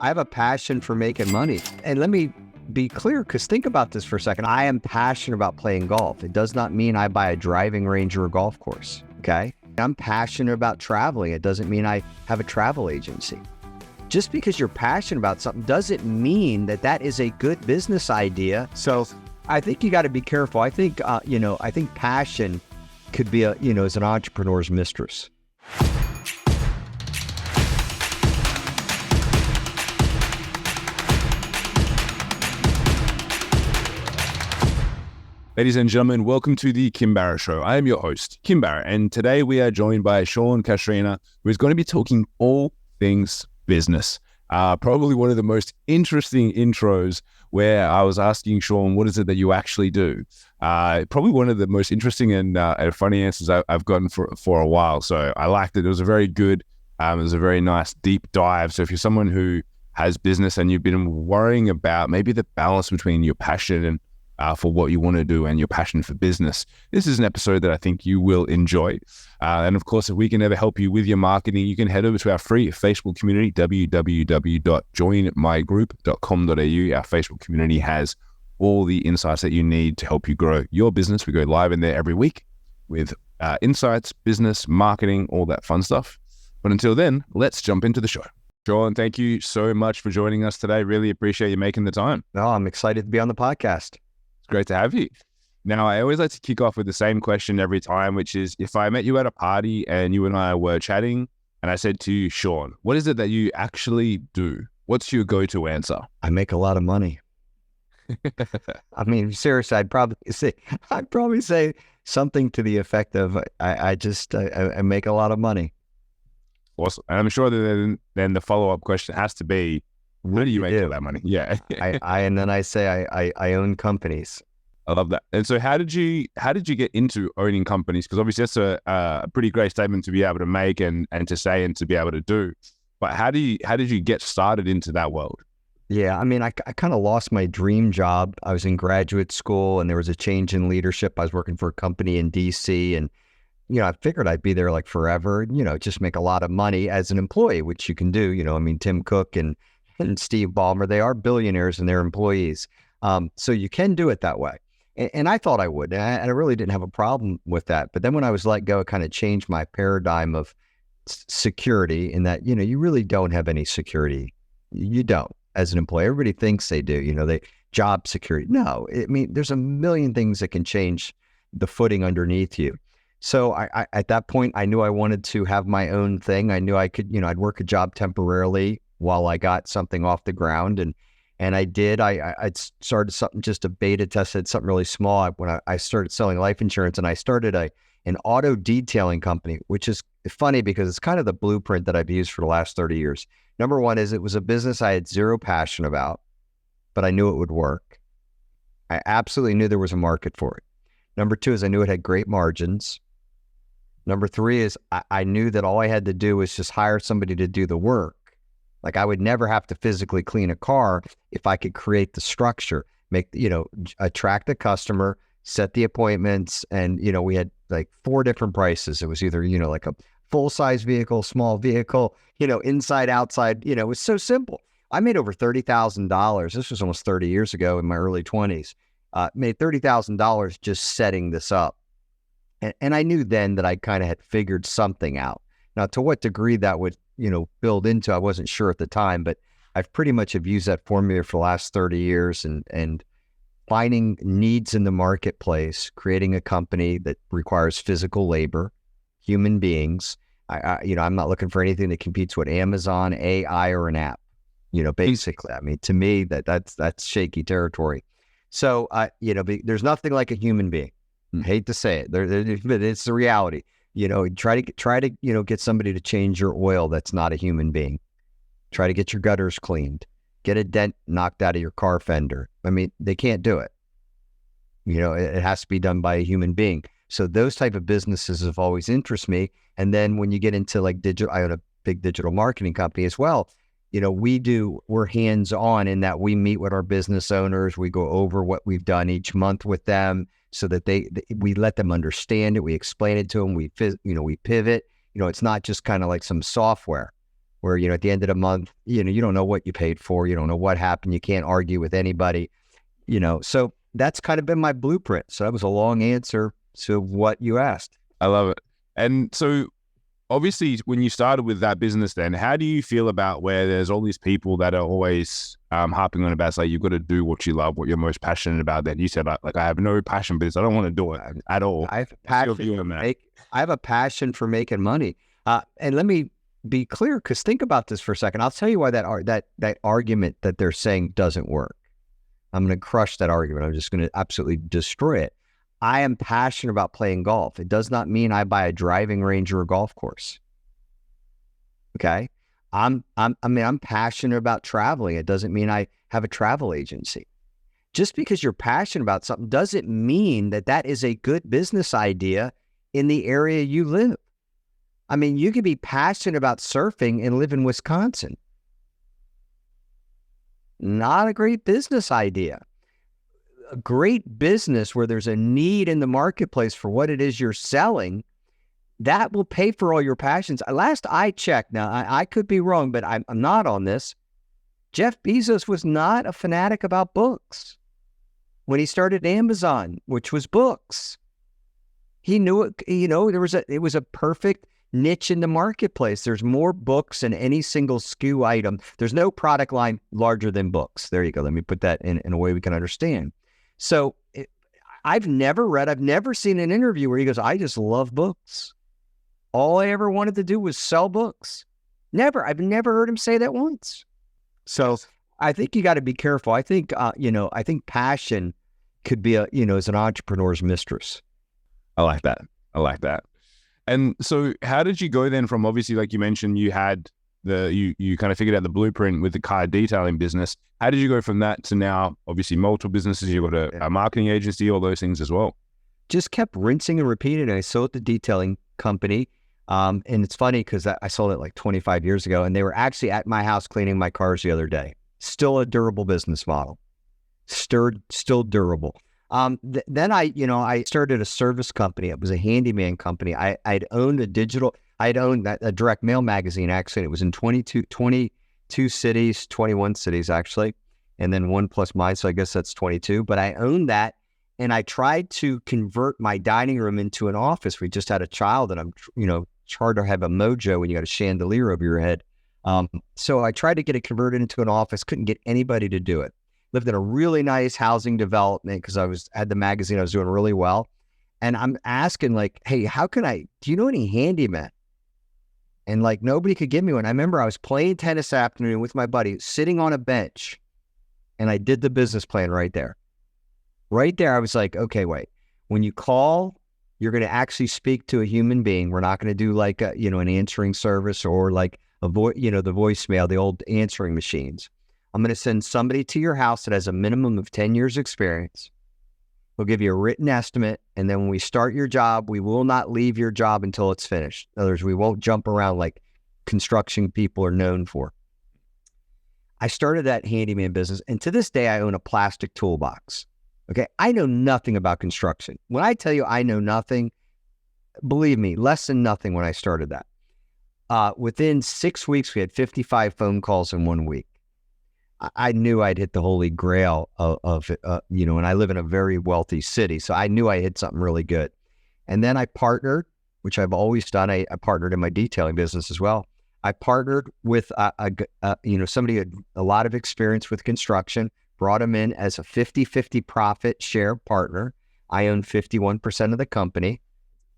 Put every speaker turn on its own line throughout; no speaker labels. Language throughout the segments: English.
I have a passion for making money. And let me be clear, because think about this for a second. I am passionate about playing golf. It does not mean I buy a driving range or a golf course, okay? I'm passionate about traveling. It doesn't mean I have a travel agency. Just because you're passionate about something doesn't mean that that is a good business idea. So I think you got to be careful. I think, I think passion could be is an entrepreneur's mistress.
Ladies and gentlemen, welcome to the Kim Barrett Show. I am your host, Kim Barrett, and today we are joined by Sean Castrina, who is going to be talking all things business. Probably one of the most interesting intros where I was asking Sean, what is it that you actually do? Probably one of the most interesting and funny answers I've gotten for a while. So I liked it. It was a very good, it was a very nice deep dive. So if you're someone who has business and you've been worrying about maybe the balance between your passion and for what you want to do and your passion for business, this is an episode that I think you will enjoy. And of course, if we can ever help you with your marketing, you can head over to our free Facebook community, www.joinmygroup.com.au. Our Facebook community has all the insights that you need to help you grow your business. We go live in there every week with insights, business, marketing, all that fun stuff. But until then, let's jump into the show. Sean, thank you so much for joining us today. Really appreciate you making the time.
No, I'm excited to be on the podcast.
Great to have you. Now, I always like to kick off with the same question every time, which is if I met you at a party and you and I were chatting and I said to you, Sean, what is it that you actually do? What's your go-to answer?
I make a lot of money. I mean, seriously, I'd probably say something to the effect of, I make a lot of money.
Awesome. And I'm sure that then the follow-up question has to be, where do you make all that money? Yeah.
And then I say I own companies.
I love that. And so how did you get into owning companies? Because obviously that's a pretty great statement to be able to make and to say and to be able to do. But how did you get started into that world?
Yeah, I mean, I kind of lost my dream job. I was in graduate school and there was a change in leadership. I was working for a company in DC and, I figured I'd be there like forever, just make a lot of money as an employee, which you can do. I mean, Tim Cook and Steve Ballmer, they are billionaires and they're employees. So you can do it that way. And I thought I would, and I really didn't have a problem with that. But then when I was let go, it kind of changed my paradigm of security in that, you really don't have any security. You don't as an employee. Everybody thinks they do, they job security. No, I mean, there's a million things that can change the footing underneath you. So I at that point, I knew I wanted to have my own thing. I knew I could, I'd work a job temporarily while I got something off the ground. And I did. I started something, just a beta tested something really small when I started selling life insurance, and I started an auto detailing company, which is funny because it's kind of the blueprint that I've used for the last 30 years. Number one is it was a business I had zero passion about, but I knew it would work. I absolutely knew there was a market for it. Number two is I knew it had great margins. Number three is I knew that all I had to do was just hire somebody to do the work. Like I would never have to physically clean a car if I could create the structure, attract the customer, set the appointments. And, we had like 4 different prices. It was either, like a full-size vehicle, small vehicle, inside, outside, it was so simple. I made over $30,000. This was almost 30 years ago in my early 20s. Made $30,000 just setting this up. And I knew then that I kind of had figured something out. Now, to what degree that would, build into, I wasn't sure at the time, but I've pretty much have used that formula for the last 30 years and finding needs in the marketplace, creating a company that requires physical labor, human beings. I'm not looking for anything that competes with Amazon, AI, or an app, basically. I mean, to me, that's shaky territory. So, there's nothing like a human being. I hate to say it, but it's the reality. Try to get somebody to change your oil that's not a human being. Try to get your gutters cleaned. Get a dent knocked out of your car fender. I mean, they can't do it. It has to be done by a human being. So those type of businesses have always interested me. And then when you get into like digital, I own a big digital marketing company as well. We're hands-on in that we meet with our business owners. We go over what we've done each month with them so that we let them understand it. We explain it to them. We pivot. It's not just kind of like some software. where, at the end of the month, you don't know what you paid for. You don't know what happened. You can't argue with anybody, So that's kind of been my blueprint. So that was a long answer to what you asked.
I love it. And so obviously when you started with that business, then how do you feel about where there's all these people that are always harping on about, like, you've got to do what you love, what you're most passionate about? Then you said, like, I have no passion for this. I don't want to do it at all.
I have a passion for making money. And let me be clear, because think about this for a second. I'll tell you why that argument that they're saying doesn't work. I'm going to crush that argument. I'm just going to absolutely destroy it. I am passionate about playing golf. It does not mean I buy a driving range or a golf course. Okay. I'm passionate about traveling. It doesn't mean I have a travel agency. Just because you're passionate about something doesn't mean that is a good business idea in the area you live. I mean, you could be passionate about surfing and live in Wisconsin. Not a great business idea. A great business where there's a need in the marketplace for what it is you're selling, that will pay for all your passions. Last I checked, now I could be wrong, but I'm not on this. Jeff Bezos was not a fanatic about books when he started Amazon, which was books. He knew it, it was a perfect niche in the marketplace. There's more books than any single SKU item. There's no product line larger than books. There you go. Let me put that in a way we can understand. So I've never seen an interview where he goes, I just love books. All I ever wanted to do was sell books. Never. I've never heard him say that once. So I think you got to be careful. I think, I think passion could be as an entrepreneur's mistress.
I like that. And so how did you go then from, obviously, like you mentioned, you had you kind of figured out the blueprint with the car detailing business. How did you go from that to now, obviously, multiple businesses? You've got a marketing agency, all those things as well.
Just kept rinsing and repeating. I sold the detailing company. And it's funny because I sold it like 25 years ago, and they were actually at my house cleaning my cars the other day. Still a durable business model. Still durable. Then I started a service company. It was a handyman company. I'd owned a direct mail magazine, actually. It was in 22 cities, 21 cities, actually. And then one plus mine. So I guess that's 22, but I owned that. And I tried to convert my dining room into an office. We just had a child, and it's hard to have a mojo when you got a chandelier over your head. So I tried to get it converted into an office, couldn't get anybody to do it. Lived in a really nice housing development because I had the magazine, I was doing really well. And I'm asking, like, hey, do you know any handyman? And like, nobody could give me one. I remember I was playing tennis afternoon with my buddy, sitting on a bench, and I did the business plan right there. Right there, I was like, okay, wait. When you call, you're going to actually speak to a human being. We're not going to do like an answering service or like the voicemail, the old answering machines. I'm going to send somebody to your house that has a minimum of 10 years experience. We'll give you a written estimate. And then when we start your job, we will not leave your job until it's finished. In other words, we won't jump around like construction people are known for. I started that handyman business. And to this day, I own a plastic toolbox. Okay. I know nothing about construction. When I tell you I know nothing, believe me, less than nothing when I started that. Within 6 weeks, we had 55 phone calls in 1 week. I knew I'd hit the holy grail of and I live in a very wealthy city. So I knew I hit something really good. And then I partnered, which I've always done. I partnered in my detailing business as well. I partnered with, somebody who had a lot of experience with construction, brought him in as a 50-50 profit share partner. I own 51% of the company.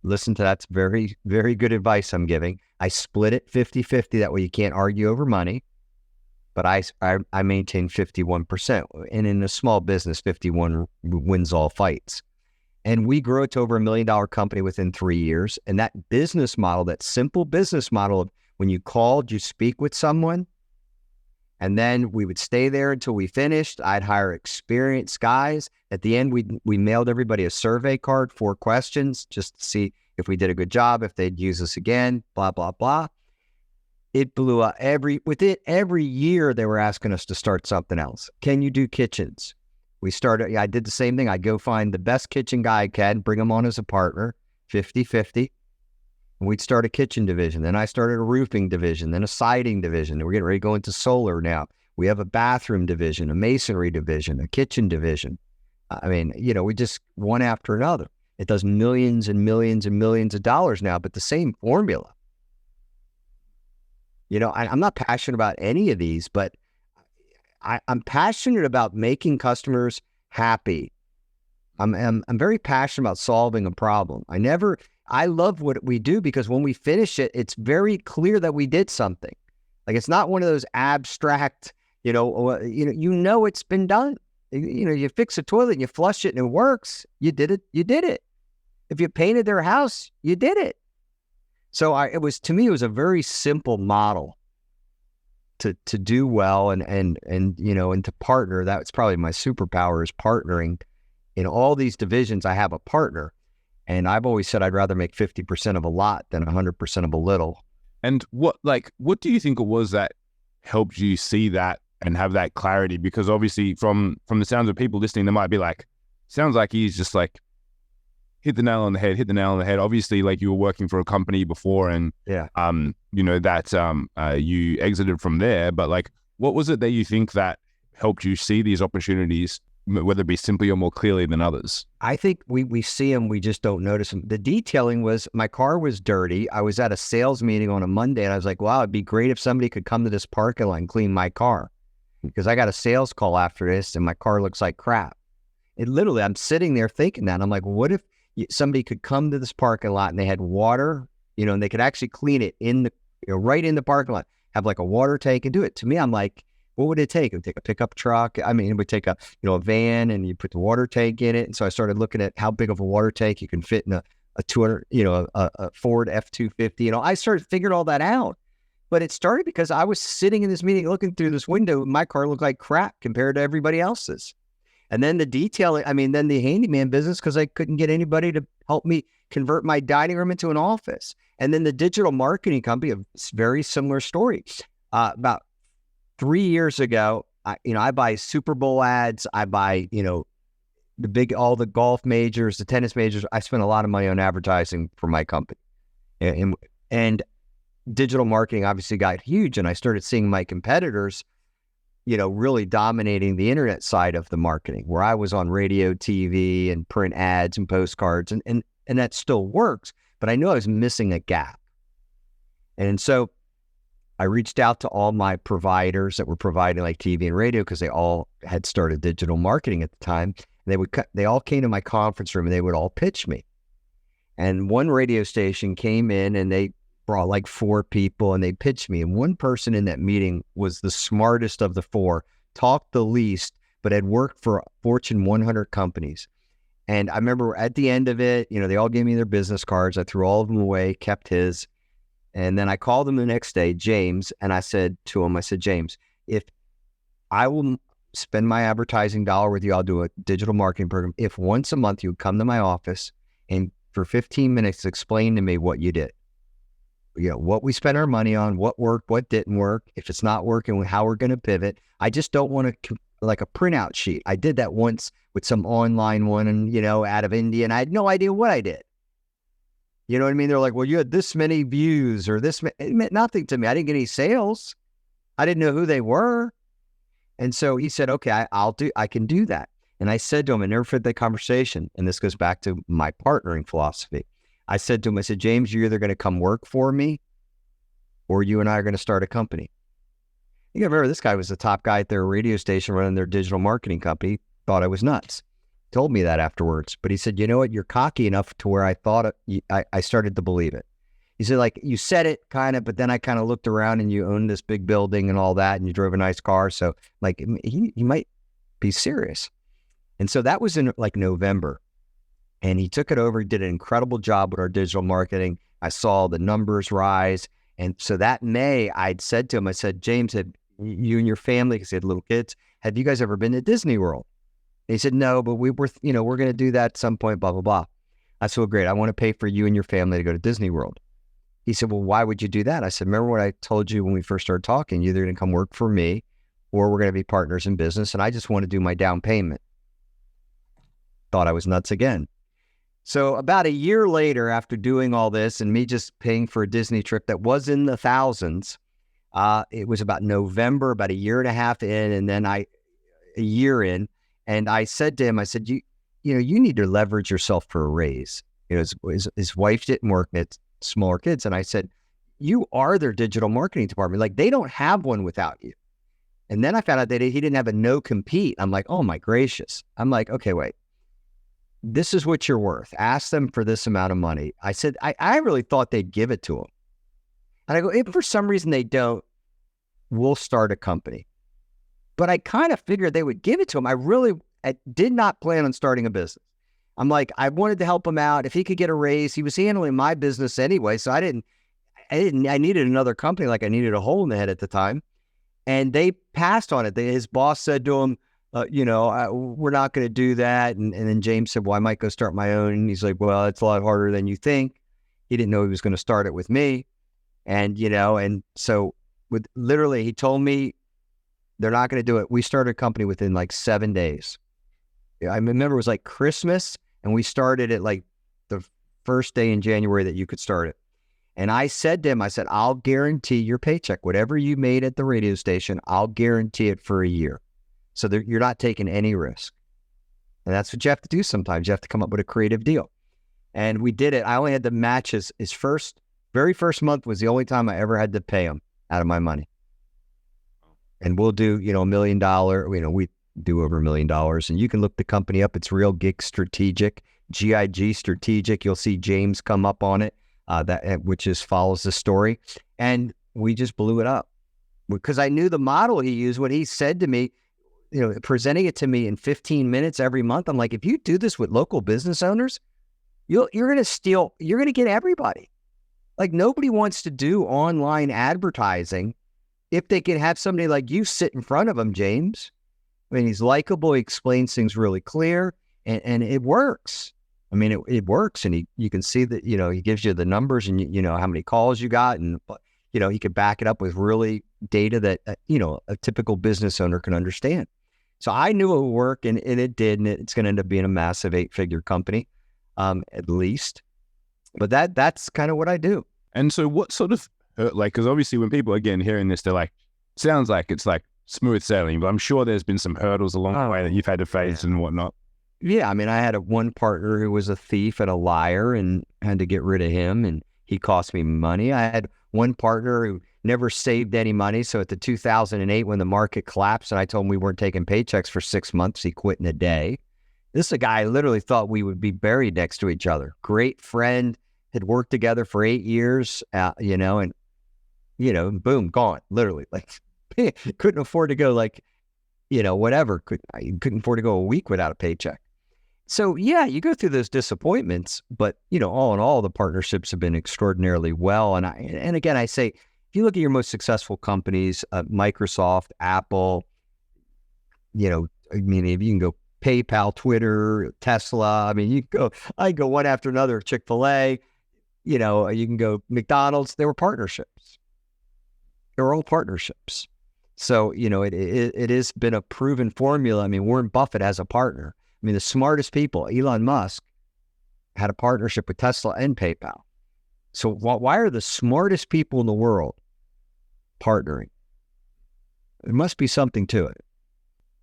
Listen to that's very, very good advice I'm giving. I split it 50-50. That way you can't argue over money. But I maintain 51%. And in a small business, 51 wins all fights. And we grew it to over $1 million company within 3 years. And that business model, that simple business model of when you called, you speak with someone, and then we would stay there until we finished. I'd hire experienced guys. At the end, we mailed everybody a survey card, 4 questions, just to see if we did a good job, if they'd use us again, blah, blah, blah. It blew up. Every year they were asking us to start something else. Can you do kitchens? I did the same thing. I'd go find the best kitchen guy I can, bring him on as a partner, 50-50. And we'd start a kitchen division. Then I started a roofing division, then a siding division. And we're getting ready to go into solar now. We have a bathroom division, a masonry division, a kitchen division. I mean, we just one after another. It does millions and millions and millions of dollars now, but the same formula. I'm not passionate about any of these, but I'm passionate about making customers happy. I'm very passionate about solving a problem. I love what we do because when we finish it, it's very clear that we did something. Like it's not one of those abstract, it's been done. You fix a toilet and you flush it and it works. You did it. You did it. If you painted their house, you did it. So to me, it was a very simple model to do well and to partner. That's probably my superpower is partnering. In all these divisions, I have a partner. And I've always said I'd rather make 50% of a lot than 100% of a little.
And what do you think it was that helped you see that and have that clarity? Because obviously from the sounds of people listening, they might be like, sounds like he's just like hit the nail on the head. Obviously, like you were working for a company before and,
yeah,
you exited from there. But like, what was it that you think that helped you see these opportunities, whether it be simply or more clearly than others?
I think we see them, we just don't notice them. The detailing was, my car was dirty. I was at a sales meeting on a Monday and I was like, wow, it'd be great if somebody could come to this parking lot and clean my car because I got a sales call after this and my car looks like crap. I'm sitting there thinking that. I'm like, what if somebody could come to this parking lot and they had water, and they could actually clean it right in the parking lot, have like a water tank and do it. To me, I'm like, what would it take? It would take a pickup truck. I mean, it would take a van and you put the water tank in it. And so I started looking at how big of a water tank you can fit in a 200, a Ford F-250. I started figuring all that out. But it started because I was sitting in this meeting looking through this window. My car looked like crap compared to everybody else's. And then the detailing, then the handyman business, because I couldn't get anybody to help me convert my dining room into an office. And then the digital marketing company, a very similar story. About 3 years ago, I buy Super Bowl ads. I buy, all the golf majors, the tennis majors. I spend a lot of money on advertising for my company. And digital marketing obviously got huge. And I started seeing my competitors, really dominating the internet side of the marketing, where I was on radio, TV, and print ads and postcards. And that still works. But I knew I was missing a gap. And so I reached out to all my providers that were providing like TV and radio because they all had started digital marketing at the time. And they all came to my conference room and they would all pitch me. And one radio station came in and they brought like 4 people and they pitched me. And one person in that meeting was the smartest of the 4, talked the least, but had worked for Fortune 100 companies. And I remember at the end of it, they all gave me their business cards. I threw all of them away, kept his. And then I called him the next day, James, and I said to him, James, if I will spend my advertising dollar with you, I'll do a digital marketing program. If once a month you would come to my office and for 15 minutes explain to me what you did, what we spent our money on, what worked, what didn't work, if it's not working, how we're going to pivot. I just don't want to like a printout sheet. I did that once with some online one and, out of India, and I had no idea what I did. You know what I mean? They're like, well, you had this many views or this. It meant nothing to me. I didn't get any sales. I didn't know who they were. And so he said, okay, I can do that. And I said to him, I never forget that conversation. And this goes back to my partnering philosophy. I said to him, James, you're either going to come work for me or you and I are going to start a company. You remember this guy was the top guy at their radio station running their digital marketing company, thought I was nuts. Told me that afterwards, but he said, you know what, you're cocky enough to where I thought I started to believe it. He said, like, you said it kind of, but then I kind of looked around and you owned this big building and all that, and you drove a nice car. So like, he might be serious. And so that was in like November, and he took it over, did an incredible job with our digital marketing. I saw the numbers rise. And so that May, I'd said to him, I said, James, have you and your family, because he had little kids, have you guys ever been to Disney World? And he said, no, but we're going to do that at some point, blah, blah, blah. I said, well, great. I want to pay for you and your family to go to Disney World. He said, well, why would you do that? I said, remember what I told you when we first started talking? You're either going to come work for me or we're going to be partners in business. And I just want to do my down payment. Thought I was nuts again. So about a year later, after doing all this and me just paying for a Disney trip that was in the thousands, it was about November, about a year and a half in, and then a year in, and I said to him, I said, you need to leverage yourself for a raise. His wife didn't work at smaller kids, and I said, you are their digital marketing department. Like, they don't have one without you. And then I found out that he didn't have a no compete. I'm like, oh my gracious. I'm like, okay, wait. This is what you're worth. Ask them for this amount of money. I said, I really thought they'd give it to him. And I go, if for some reason they don't, we'll start a company. But I kind of figured they would give it to him. I did not plan on starting a business. I'm like, I wanted to help him out. If he could get a raise, he was handling my business anyway. So I needed another company, like I needed a hole in the head at the time. And they passed on it. His boss said to him, we're not going to do that. And then James said, well, I might go start my own. And he's like, well, it's a lot harder than you think. He didn't know he was going to start it with me. And, and so he told me they're not going to do it. We started a company within like 7 days. I remember it was like Christmas, and we started it like the first day in January that you could start it. And I said to him, I'll guarantee your paycheck, whatever you made at the radio station, I'll guarantee it for a year. So you're not taking any risk. And that's what you have to do sometimes. You have to come up with a creative deal. And we did it. I only had to match his very first month was the only time I ever had to pay him out of my money. And we'll do, $1 million, we do over $1 million. And you can look the company up. It's Real Gig Strategic, GIG Strategic. You'll see James come up on it, which follows the story. And we just blew it up because I knew the model he used. When he said to me, presenting it to me in 15 minutes every month, I'm like, if you do this with local business owners, you're going to get everybody. Like, nobody wants to do online advertising if they can have somebody like you sit in front of them, James. I mean, he's likable. He explains things really clear, and it works. I mean, it works, and you can see that, he gives you the numbers and you know how many calls you got, and he could back it up with really data that, a typical business owner can understand. So I knew it would work, and it did, and it's going to end up being a massive 8-figure company, at least. But that's kind of what I do.
And so what sort of, because obviously when people, again, hearing this, they're like, sounds like it's like smooth sailing, but I'm sure there's been some hurdles along the way that you've had to face and whatnot.
Yeah, I mean, I had one partner who was a thief and a liar and had to get rid of him, and he cost me money. I had one partner who never saved any money. So at the 2008, when the market collapsed and I told him we weren't taking paychecks for 6 months, he quit in a day. This is a guy I literally thought we would be buried next to each other. Great friend, had worked together for 8 years, and, boom, gone, literally. Like, couldn't afford to go whatever. Couldn't afford to go a week without a paycheck. So yeah, you go through those disappointments, but all in all, the partnerships have been extraordinarily well. And again, I say, if you look at your most successful companies, Microsoft, Apple, if you can go PayPal, Twitter, Tesla. I mean, I go one after another. Chick-fil-A, you can go McDonald's. They were partnerships. They were all partnerships. So it has been a proven formula. I mean, Warren Buffett has a partner. I mean, the smartest people, Elon Musk, had a partnership with Tesla and PayPal. So why are the smartest people in the world partnering? There must be something to it.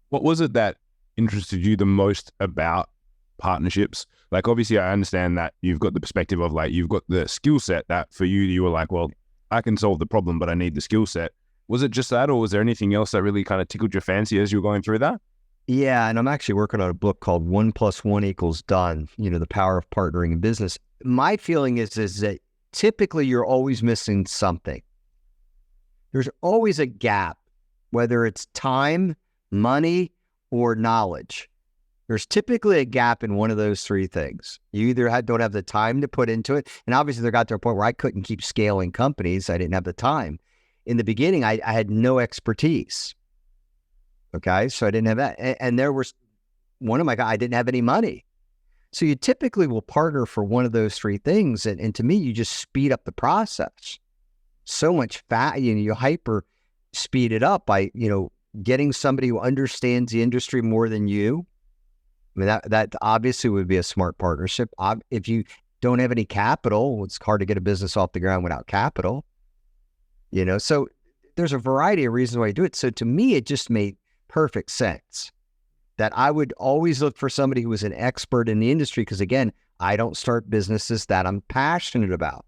What was it that interested you the most about partnerships? Like, obviously, I understand that you've got the perspective of, like, you've got the skill set that for you were like, well, I can solve the problem, but I need the skill set. Was it just that, or was there anything else that really kind of tickled your fancy as you were going through that?
Yeah, and I'm actually working on a book called 1 + 1 = Done, the power of partnering in business. My feeling is that typically you're always missing something. There's always a gap, whether it's time, money, or knowledge. There's typically a gap in one of those three things. You either don't have the time to put into it, and obviously there got to a point where I couldn't keep scaling companies. I didn't have the time. In the beginning, I had no expertise. Okay, so I didn't have that. And there was one of my guys, I didn't have any money. So you typically will partner for one of those three things. And to me, you just speed up the process so much you hyper speed it up by, getting somebody who understands the industry more than you, I mean, that obviously would be a smart partnership. If you don't have any capital, it's hard to get a business off the ground without capital, So there's a variety of reasons why you do it. So to me, it just made perfect sense that I would always look for somebody who was an expert in the industry. Because again, I don't start businesses that I'm passionate about.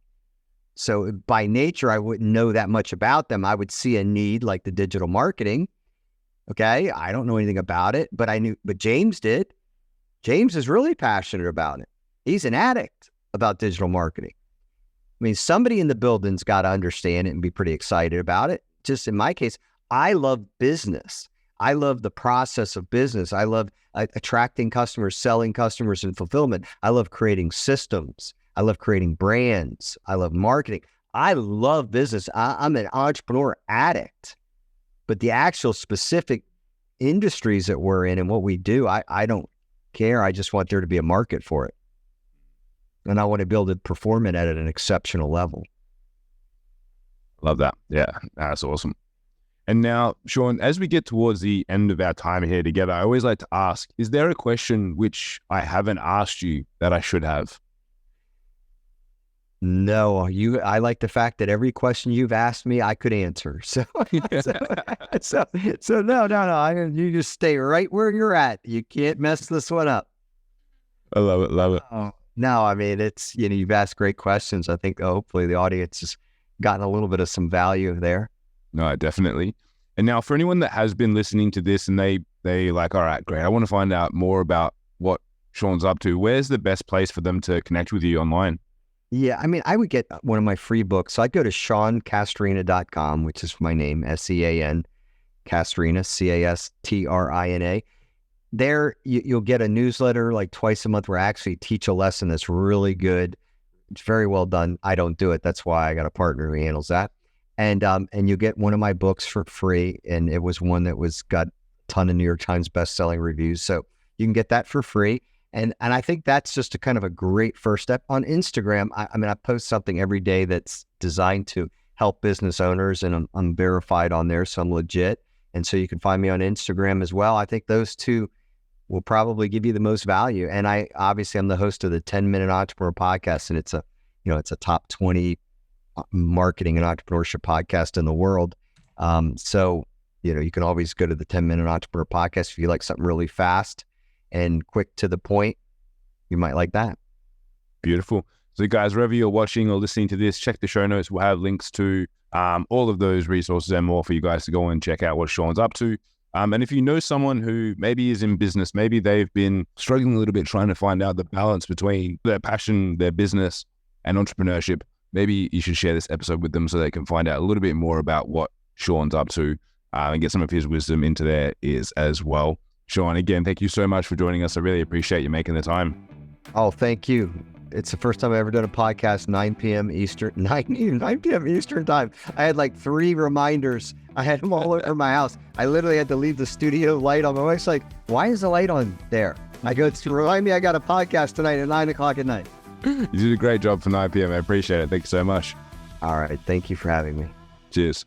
So by nature, I wouldn't know that much about them. I would see a need like the digital marketing. Okay. I don't know anything about it, but James did. James is really passionate about it. He's an addict about digital marketing. I mean, somebody in the building's got to understand it and be pretty excited about it. Just in my case, I love business. I love the process of business. I love attracting customers, selling customers, and fulfillment. I love creating systems. I love creating brands. I love marketing. I love business. I'm an entrepreneur addict. But the actual specific industries that we're in and what we do, I don't care. I just want there to be a market for it. And I want to be able to perform it at an exceptional level.
Love that. Yeah, that's awesome. And now, Sean, as we get towards the end of our time here together, I always like to ask, is there a question which I haven't asked you that I should have?
No, I like the fact that every question you've asked me, I could answer. So no. You just stay right where you're at. You can't mess this one up.
I love it. Love it.
No, I mean, it's, you've asked great questions. I think hopefully the audience has gotten a little bit of some value there.
No, definitely. And now for anyone that has been listening to this and they like, all right, great, I want to find out more about what Sean's up to. Where's the best place for them to connect with you online?
Yeah, I mean, I would get one of my free books. So I'd go to seancastrina.com, which is my name, SEAN, Castrina, CASTRINA. There, you'll get a newsletter like twice a month where I actually teach a lesson that's really good. It's very well done. I don't do it. That's why I got a partner who handles that. And you get one of my books for free. And it was one that got a ton of New York Times bestselling reviews. So you can get that for free. And I think that's just a kind of a great first step. On Instagram, I mean, I post something every day that's designed to help business owners, and I'm verified on there, so I'm legit. And so you can find me on Instagram as well. I think those two will probably give you the most value. And I'm the host of the 10-Minute Entrepreneur Podcast, and it's a top 20 marketing and entrepreneurship podcast in the world. So you can always go to the 10-Minute Entrepreneur Podcast if you like something really fast and quick to the point. You might like that.
Beautiful. So guys, wherever you're watching or listening to this, check the show notes. We'll have links to all of those resources and more for you guys to go and check out what Sean's up to. And if you know someone who maybe is in business, maybe they've been struggling a little bit trying to find out the balance between their passion, their business, and entrepreneurship, maybe you should share this episode with them so they can find out a little bit more about what Sean's up to and get some of his wisdom into their ears as well. Sean, again, thank you so much for joining us. I really appreciate you making the time.
Oh, thank you. It's the first time I've ever done a podcast, 9 p.m. Eastern time. I had like 3 reminders. I had them all over my house. I literally had to leave the studio light on. My wife's like, why is the light on there? I go, to remind me I got a podcast tonight at 9 o'clock at night.
You did a great job for 9 p.m. I appreciate it. Thank you so much.
All right. Thank you for having me.
Cheers.